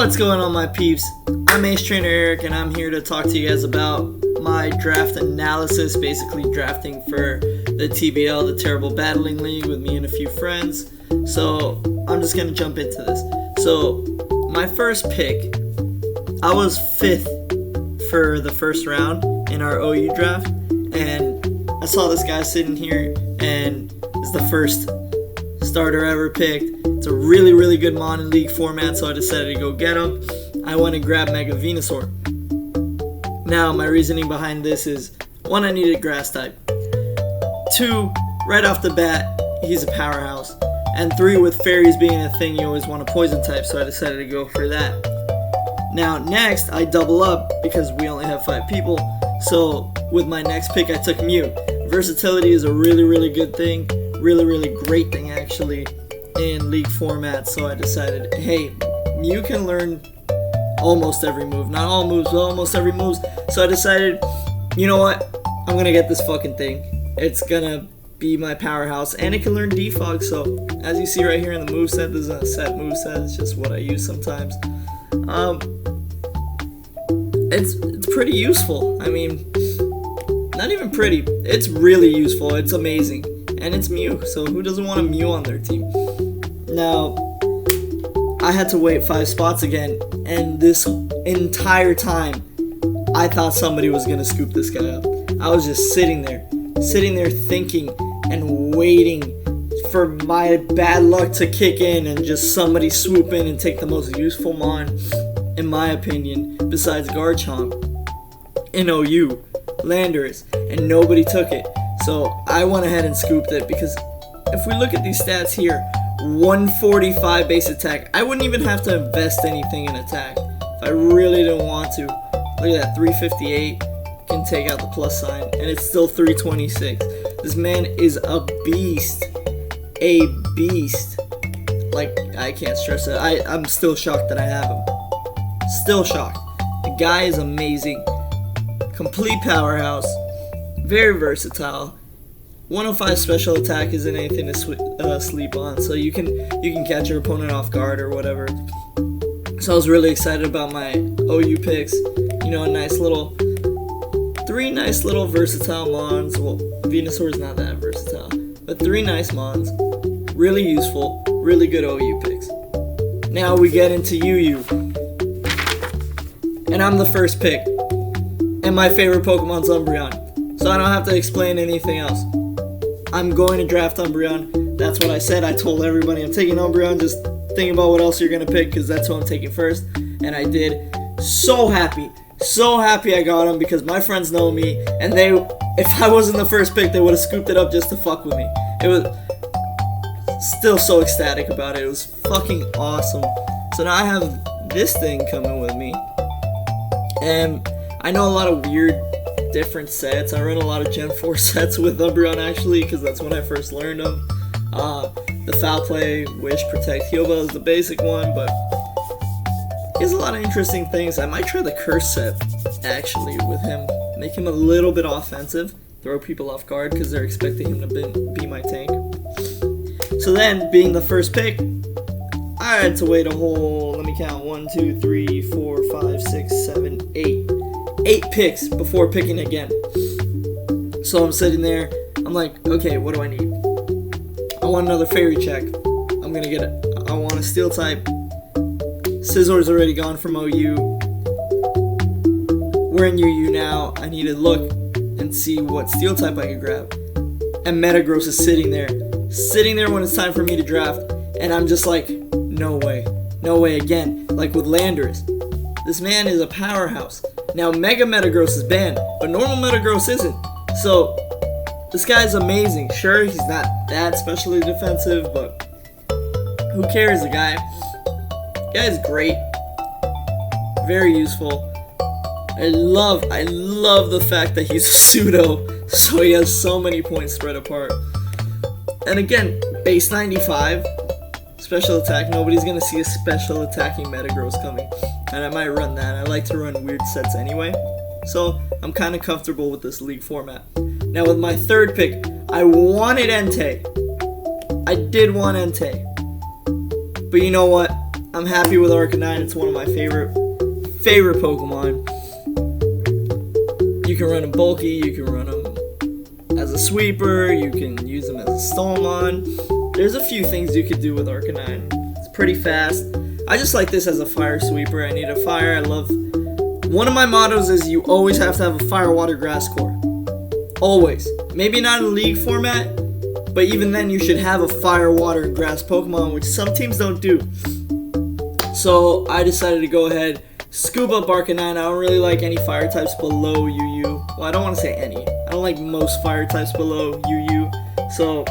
What's going on, my peeps? I'm Ace Trainer Eric, and I'm here to talk to you guys about my draft analysis, basically drafting for the TBL, the Terrible Battling League, with me and a few friends. So I'm just going to jump into this. So my first pick, I was 5th for the first round in our OU draft, and I saw this guy sitting here, and it's the first starter ever picked. It's a really, really good mon in league format, so I decided to go get him. I went and grabbed Mega Venusaur. Now, my reasoning behind this is, 1, I needed grass type. 2, right off the bat, he's a powerhouse. And 3, with fairies being a thing, you always want a poison type, so I decided to go for that. Now, next, I double up because we only have 5 people. So, with my next pick, I took Mew. Versatility is a really, really good thing. Really, really great thing, actually, in league format. So I decided, hey, Mew can learn almost every move. Not all moves, but almost every move. So I decided, you know what? I'm going to get this fucking thing. It's going to be my powerhouse, and it can learn Defog. So, as you see right here in the moveset, this isn't a set moveset. It's just what I use sometimes. It's pretty useful. I mean, not even pretty. It's really useful. It's amazing. And it's Mew, so who doesn't want a Mew on their team? Now, I had to wait 5 spots again, and this entire time, I thought somebody was going to scoop this guy up. I was just sitting there thinking and waiting for my bad luck to kick in and just somebody swoop in and take the most useful mon, in my opinion, besides Garchomp, in OU, Landorus, and nobody took it. So I went ahead and scooped it because if we look at these stats here, 145 base attack, I wouldn't even have to invest anything in attack if I really didn't want to. Look at that, 358, can take out the plus sign, and it's still 326. This man is a beast. A beast. Like, I can't stress it. I'm still shocked that I have him. Still shocked. The guy is amazing. Complete powerhouse. Very versatile. 105 special attack isn't anything to sleep on, so you can catch your opponent off guard or whatever. So I was really excited about my OU picks. You know, three nice little versatile mons. Well, Venusaur is not that versatile, but 3 nice mons. Really useful, really good OU picks. Now we get into UU, and I'm the first pick, and my favorite Pokemon's Umbreon. So I don't have to explain anything else. I'm going to draft Umbreon. That's what I said. I told everybody I'm taking Umbreon. Just thinking about what else you're going to pick, because that's who I'm taking first. And I did. So happy I got him, because my friends know me. And if I wasn't the first pick, they would have scooped it up just to fuck with me. It was still so ecstatic about it. It was fucking awesome. So now I have this thing coming with me. And I know a lot of weird different sets. I run a lot of Gen 4 sets with Umbreon, actually, because that's when I first learned them. The Foul Play, Wish, Protect, Heal Bell is the basic one, but he has a lot of interesting things. I might try the Curse set, actually, with him. Make him a little bit offensive, throw people off guard, because they're expecting him to be my tank. So then, being the first pick, I had to wait a whole, let me count, 1, 2, 3, 4, 5, 6, 7, 8. 8 picks before picking again. So I'm sitting there, I'm like, okay, what do I need? I want another fairy check. I'm gonna get it. I want a steel type. Scissor's already gone from OU. We're in UU now. I need to look and see what steel type I can grab. And Metagross is sitting there when it's time for me to draft. And I'm just like, no way again. Like with Landorus. This man is a powerhouse. Now, Mega Metagross is banned, but normal Metagross isn't. So, this guy's amazing. Sure, he's not that specially defensive, but who cares? The guy's great. Very useful. I love the fact that he's a pseudo, so he has so many points spread apart. And again, base 95, special attack. Nobody's gonna see a special attacking Metagross coming. And I might run that. I like to run weird sets anyway. So I'm kind of comfortable with this league format. Now with my third pick, I wanted Entei. I did want Entei. But you know what? I'm happy with Arcanine. It's one of my favorite Pokemon. You can run him bulky, you can run him as a sweeper, you can use him as a Stallmon. There's a few things you could do with Arcanine. It's pretty fast. I just like this as a fire sweeper. I need a fire. I love... One of my mottos is you always have to have a fire, water, grass core. Always. Maybe not in league format, but even then you should have a fire, water, and grass Pokemon, which some teams don't do. So I decided to go ahead, scoop up Arcanine. I don't really like any fire types below UU. Well, I don't want to say any. I don't like most fire types below UU. So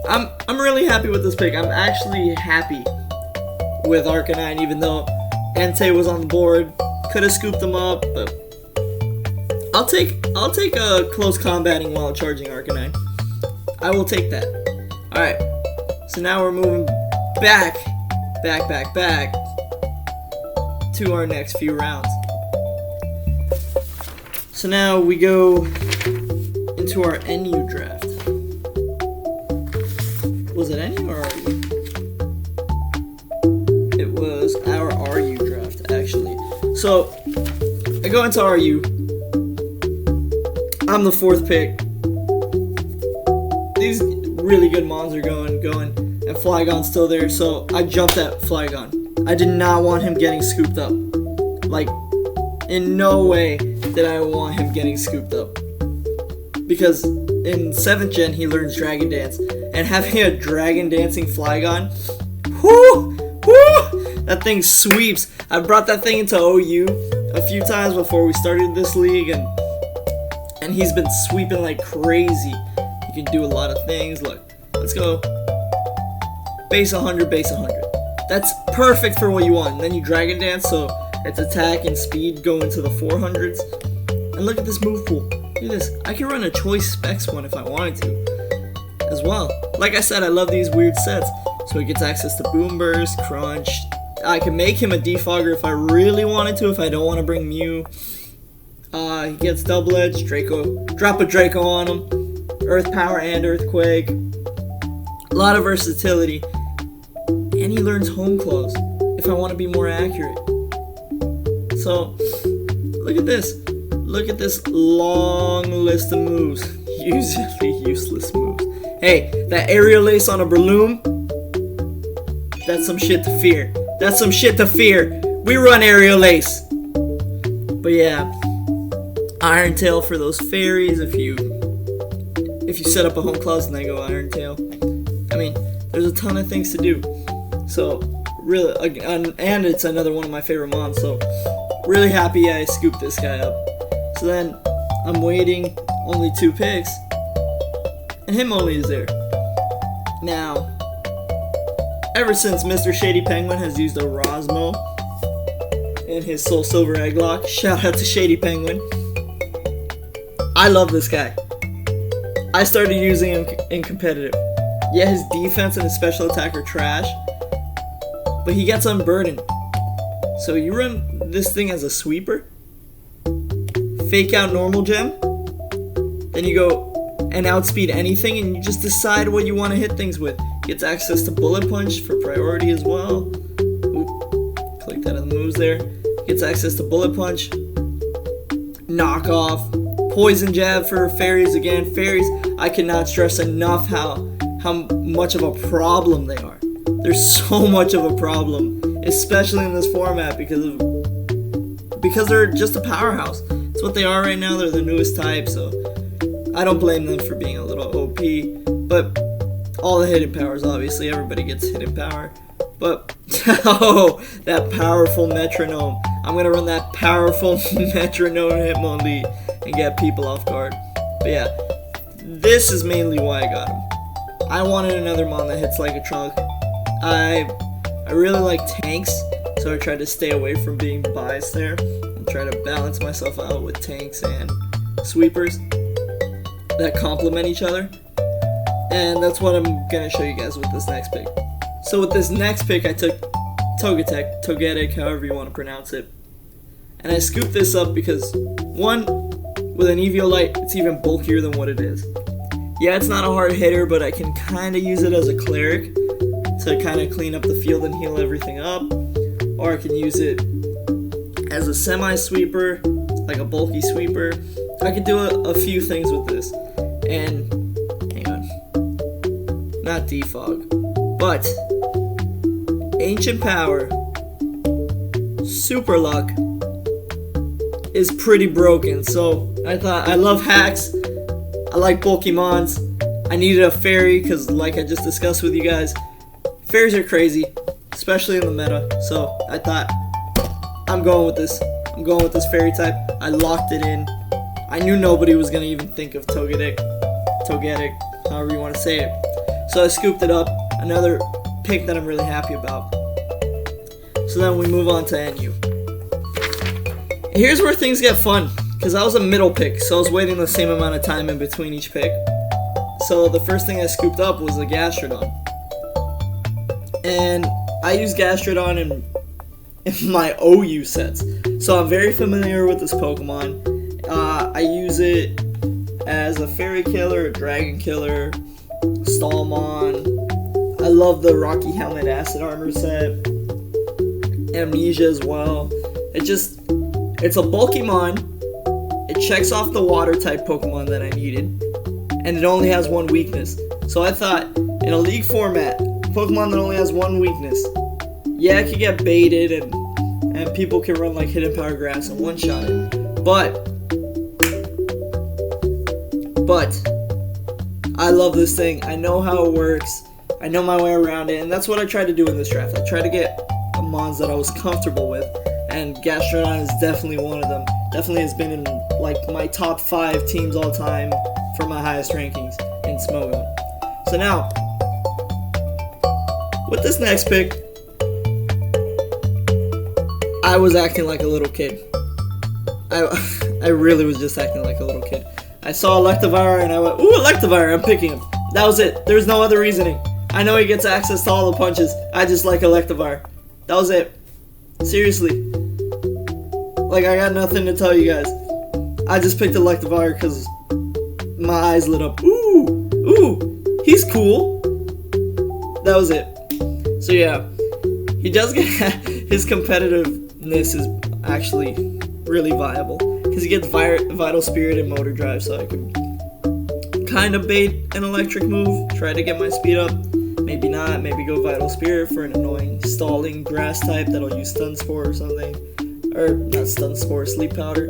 I'm really happy with this pick. I'm actually happy with Arcanine, even though Entei was on the board. Could have scooped him up, but I'll take a close combating while charging Arcanine. I will take that. Alright, so now we're moving back to our next few rounds. So now we go into our NU draft. Was it NU or RU? It was our RU draft, actually. So, I go into RU. I'm the 4th pick. These really good mons are going, and Flygon's still there, so I jumped at Flygon. I did not want him getting scooped up. Like, in no way did I want him getting scooped up. Because in 7th gen, he learns Dragon Dance, and having a Dragon Dancing Flygon, whoo, that thing sweeps. I brought that thing into OU a few times before we started this league, and he's been sweeping like crazy. He can do a lot of things. Look, let's go. Base 100, base 100. That's perfect for what you want. And then you Dragon Dance, so its attack and speed go into the 400s. And look at this move pool. Look at this. I can run a Choice Specs one if I wanted to as well. Like I said, I love these weird sets. So he gets access to Boom Burst, Crunch. I can make him a Defogger if I really wanted to, if I don't want to bring Mew. He gets Double Edge, Draco. Drop a Draco on him. Earth Power and Earthquake. A lot of versatility. And he learns Home Close, if I want to be more accurate. So, look at this. Look at this long list of moves. Usually useless moves. Hey, that Aerial Ace on a Breloom, that's some shit to fear. That's some shit to fear. We run Aerial Ace. But yeah, Iron Tail for those fairies. If you set up a Home Clause and then go Iron Tail, I mean, there's a ton of things to do. So really, and it's another one of my favorite mons. So really happy I scooped this guy up. So then I'm waiting, only 2 picks, and Hitmonlee is there. Now, ever since Mr. Shady Penguin has used a Rosmo in his Soul Silver Egglock, shout out to Shady Penguin, I love this guy. I started using him in competitive. Yeah, his defense and his special attack are trash, but he gets unburdened. So you run this thing as a sweeper, fake out normal gem, then you go and outspeed anything, and you just decide what you want to hit things with. Gets access to Bullet Punch for priority as well. Oop, click that on the moves there. Gets access to Bullet Punch, Knock Off, Poison Jab for fairies again. Fairies, I cannot stress enough how much of a problem they are. They're so much of a problem, especially in this format because they're just a powerhouse. It's what they are right now. They're the newest type, so I don't blame them for being a little OP. But all the hidden powers, obviously, everybody gets hidden power. But oh, that powerful metronome! I'm gonna run that powerful metronome Hitmonlee and get people off guard. But yeah, this is mainly why I got him. I wanted another mon that hits like a trunk. I really like tanks, so I tried to stay away from being biased there and try to balance myself out with tanks and sweepers that complement each other. And that's what I'm gonna show you guys with this next pick. So with this next pick, I took Togetic, however you want to pronounce it. And I scooped this up because, one, with an Eviolite, it's even bulkier than what it is. Yeah, it's not a hard hitter, but I can kind of use it as a cleric to kind of clean up the field and heal everything up. or I can use it as a semi-sweeper, like a bulky sweeper. I could do a few things with this. And, hang on, not defog, but Ancient Power, Super Luck is pretty broken. So I thought, I love hacks, I like bulky mons, I needed a fairy because, like I just discussed with you guys, fairies are crazy, especially in the meta. So I thought, I'm going with this fairy type. I locked it in. I knew nobody was going to even think of Togetic, however you want to say it. So I scooped it up. Another pick that I'm really happy about. So then we move on to NU. Here's where things get fun, because I was a middle pick, so I was waiting the same amount of time in between each pick. So the first thing I scooped up was a Gastrodon. And I use Gastrodon in my OU sets. So I'm very familiar with this Pokemon. I use it as a Fairy Killer, a Dragon Killer, Stallmon. I love the Rocky Helmet Acid Armor set. Amnesia as well. It's a bulky mon. It checks off the water type Pokemon that I needed. And it only has one weakness. So I thought, in a league format, Pokemon that only has one weakness, yeah, it could get baited and people can run like Hidden Power Grass and one-shot it. But I love this thing. I know how it works. I know my way around it, and that's what I tried to do in this draft. I tried to get mons that I was comfortable with, and Gastrodon is definitely one of them. Definitely has been in like my top 5 teams all time for my highest rankings in Smogon. So now, with this next pick, I was acting like a little kid. I really was just acting like a little kid. I saw Electivire and I went, ooh, Electivire, I'm picking him. That was it. There's no other reasoning. I know he gets access to all the punches. I just like Electivire. That was it. Seriously. Like, I got nothing to tell you guys. I just picked Electivire because my eyes lit up. Ooh, he's cool. That was it. So yeah, he does get, his competitiveness is actually really viable. Because he gets Vital Spirit and Motor Drive, so I can kind of bait an electric move, try to get my speed up. Maybe not, maybe go Vital Spirit for an annoying stalling grass type that'll use Stun Spore or something. Or, not Stun Spore, Sleep Powder.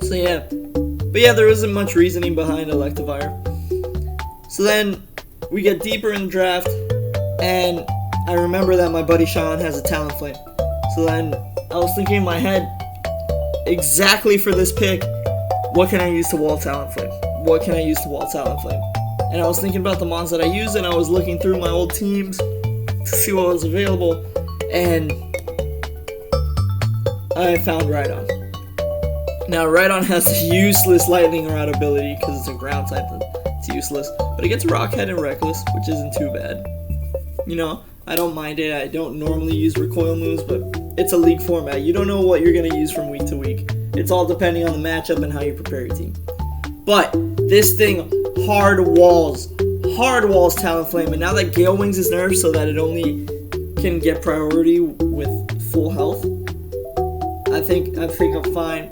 So yeah. But yeah, there isn't much reasoning behind Electivire. So then, we get deeper in the draft, and I remember that my buddy Sean has a Talonflame. So then, I was thinking in my head, exactly for this pick, what can I use to wall Talonflame? And I was thinking about the mons that I use, and I was looking through my old teams to see what was available, and I found Rhydon. Now, Rhydon has the useless Lightning Rod ability because it's a ground type, it's useless, but it gets Rockhead and Reckless, which isn't too bad. You know, I don't mind it. I don't normally use recoil moves, but it's a league format. You don't know what you're going to use from week to week. It's all depending on the matchup and how you prepare your team. But this thing hard walls Talonflame, and now that Gale Wings is nerfed so that it only can get priority with full health, I think I'm fine.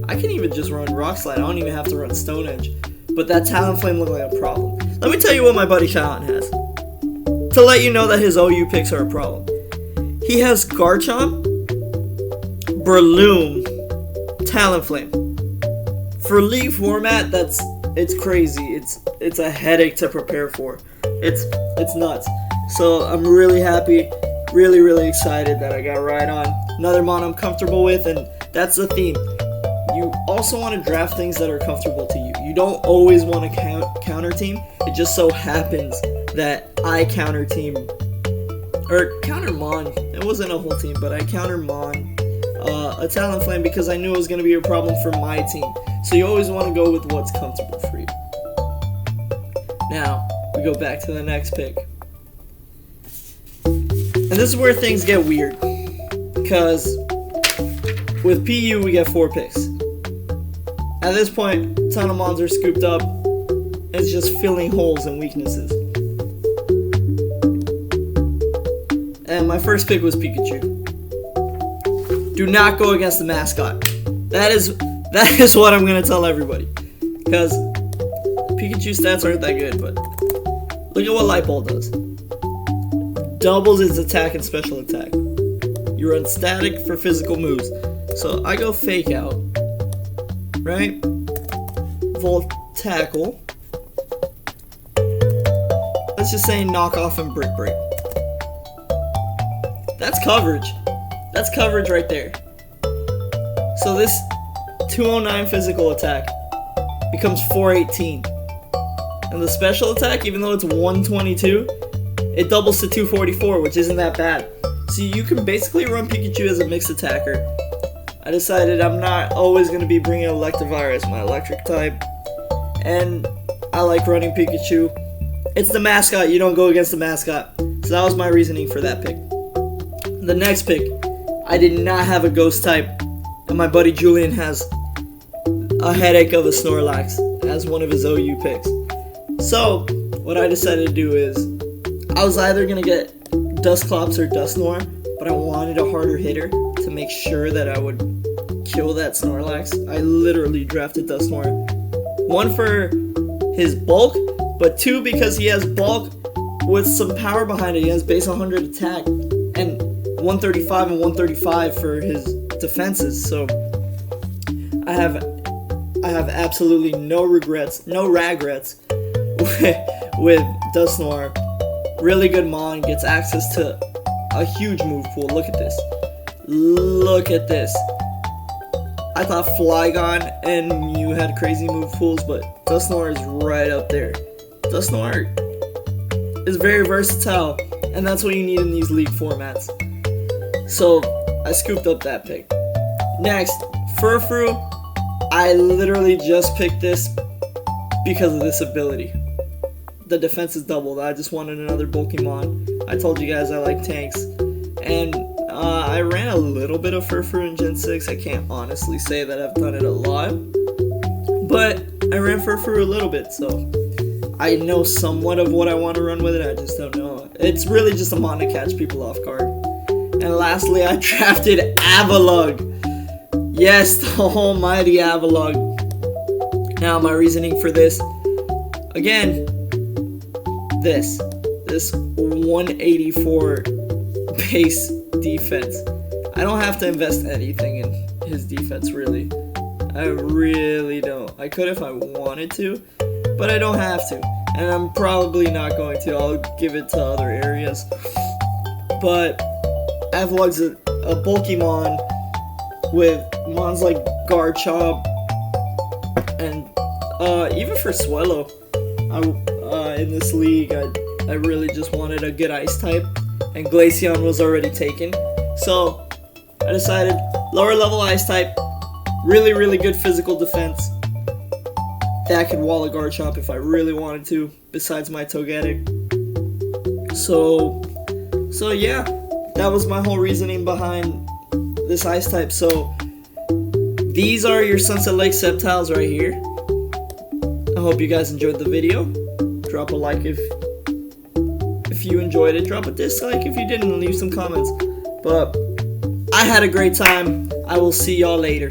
I can even just run Rock Slide. I don't even have to run Stone Edge. But that Talonflame looked like a problem. Let me tell you what my buddy Sean has, to let you know that his OU picks are a problem. He has Garchomp, Breloom, Talonflame. For league format, it's crazy. It's a headache to prepare for. It's nuts. So I'm really happy, really excited that I got Rhydon. Another mon I'm comfortable with, and that's the theme. You also want to draft things that are comfortable to you. You don't always want to counter team. It just so happens that I counter team, or counter mon. It wasn't a whole team, but I counter mon a Talonflame because I knew it was going to be a problem for my team. So you always want to go with what's comfortable for you. Now, we go back to the next pick. And this is where things get weird. Because with PU, we get 4 picks. At this point, a ton of mons are scooped up. It's just filling holes and weaknesses. And my first pick was Pikachu. Do not go against the mascot. That is what I'm gonna tell everybody. Because Pikachu stats aren't that good, but look at what Light Ball does. Doubles its attack and special attack. You run static for physical moves. So I go Fake Out, right? Volt Tackle. Let's just say Knock Off and Brick Break. That's coverage. That's coverage right there. So this 209 physical attack becomes 418. And the special attack, even though it's 122, it doubles to 244, which isn't that bad. So you can basically run Pikachu as a mixed attacker. I decided I'm not always going to be bringing Electivire, my electric type. And I like running Pikachu. It's the mascot, you don't go against the mascot. So that was my reasoning for that pick. The next pick, I did not have a ghost type. And my buddy Julian has a headache of a Snorlax as one of his OU picks. So, what I decided to do is, I was either going to get Dusclops or Dusknoir, but I wanted a harder hitter to make sure that I would kill that Snorlax. I literally drafted Dusknoir. One for his bulk, but two because he has bulk with some power behind it. He has base 100 attack and 135 and 135 for his defenses. So I have absolutely no regrets with Dusknoir. Really good Mon, gets access to a huge move pool. Look at this. Look at this. I thought Flygon and Mew had crazy move pools, but Dusknoir is right up there. Dusknoir is very versatile, and that's what you need in these league formats. So I scooped up that pick. Next, Furfrou. I literally just picked this because of this ability. The defense is doubled. I just wanted another Pokemon. I told you guys I like tanks. And I ran a little bit of Furfrou in Gen 6. I can't honestly say that I've done it a lot. But I ran Furfrou a little bit, so I know somewhat of what I want to run with it. I just don't know. It's really just a mon to catch people off guard. And lastly, I drafted Avalugg. Yes, the almighty Avalugg. Now, my reasoning for this, again, this 184 base defense. I don't have to invest anything in his defense, really. I really don't. I could if I wanted to, but I don't have to. And I'm probably not going to. I'll give it to other areas. But Avalugg's a bulky mon with mons like Garchomp, and even for Swellow, in this league, I really just wanted a good ice type, and Glaceon was already taken. So I decided lower level ice type, really good physical defense that could wall a Garchomp if I really wanted to, besides my Togetic. So yeah, that was my whole reasoning behind this ice type. So these are your Sunset Lake Sceptiles right here. I hope you guys enjoyed the video. Drop a like if you enjoyed it. Drop a dislike if you didn't, and leave some comments. But I had a great time. I will see y'all later.